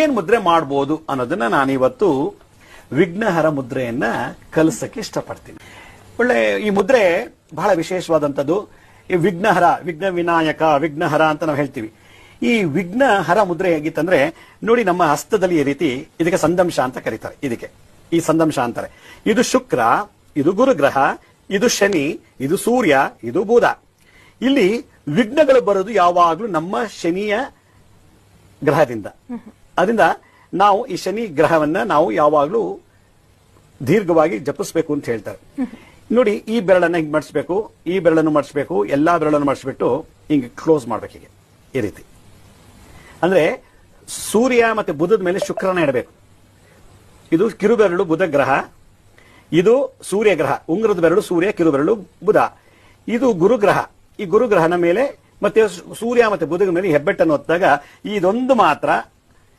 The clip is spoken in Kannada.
ಏನ್ ಮುದ್ರೆ ಮಾಡಬಹುದು ಅನ್ನೋದನ್ನ ನಾನಿವತ್ತು ವಿಘ್ನಹರ ಮುದ್ರೆಯನ್ನ ಕಲಿಸಕ್ಕೆ ಇಷ್ಟಪಡ್ತೀನಿ. ಒಳ್ಳೆ ಈ ಮುದ್ರೆ ಬಹಳ ವಿಶೇಷವಾದಂಥದ್ದು. ಈ ವಿಘ್ನಹರ, ವಿಘ್ನ ವಿನಾಯಕ, ವಿಘ್ನಹರ ಅಂತ ನಾವು ಹೇಳ್ತೀವಿ. ಈ ವಿಘ್ನಹರ ಮುದ್ರೆ ಹೇಗಿತ್ತಂದ್ರೆ ನೋಡಿ, ನಮ್ಮ ಹಸ್ತದಲ್ಲಿ ಈ ರೀತಿ, ಇದಕ್ಕೆ ಸಂದಂಶ ಅಂತ ಕರೀತಾರೆ. ಇದಕ್ಕೆ ಈ ಸಂದಂಶ ಅಂತಾರೆ. ಇದು ಶುಕ್ರ, ಇದು ಗುರುಗ್ರಹ, ಇದು ಶನಿ, ಇದು ಸೂರ್ಯ, ಇದು ಬುಧ. ಇಲ್ಲಿ ವಿಘ್ನಗಳು ಬರೋದು ಯಾವಾಗ್ಲೂ ನಮ್ಮ ಶನಿಯ ಗ್ರಹದಿಂದ. ಅದರಿಂದ ನಾವು ಈ ಶನಿ ಗ್ರಹವನ್ನ ನಾವು ಯಾವಾಗ್ಲೂ ದೀರ್ಘವಾಗಿ ಜಪಿಸ್ಬೇಕು ಅಂತ ಹೇಳ್ತಾರೆ. ನೋಡಿ, ಈ ಬೆರಳನ್ನ ಹಿಂಗ್ ಮಾಡಿಸ್ಬೇಕು, ಈ ಬೆರಳನ್ನು ಮಾಡಿಸ್ಬೇಕು, ಎಲ್ಲಾ ಬೆರಳನ್ನು ಮಾಡಿಸ್ಬಿಟ್ಟು ಹಿಂಗ್ ಕ್ಲೋಸ್ ಮಾಡ್ಬೇಕು, ಹೀಗೆ ಈ ರೀತಿ. ಅಂದ್ರೆ ಸೂರ್ಯ ಮತ್ತೆ ಬುಧದ ಮೇಲೆ ಶುಕ್ರನ ಇಡಬೇಕು. ಇದು ಕಿರುಬೆರಳು ಬುಧ ಗ್ರಹ, ಇದು ಸೂರ್ಯ ಗ್ರಹ, ಉಂಗುರದ ಬೆರಳು ಸೂರ್ಯ, ಕಿರುಬೆರಳು ಬುಧ. ಇದು ಗುರುಗ್ರಹ. ಈ ಗುರುಗ್ರಹನ ಮೇಲೆ ಮತ್ತೆ ಸೂರ್ಯ ಮತ್ತೆ ಬುಧದ ಮೇಲೆ ಹೆಬ್ಬೆಟ್ಟನ್ನು ಹೊತ್ತಾಗ ಇದೊಂದು ಮಾತ್ರ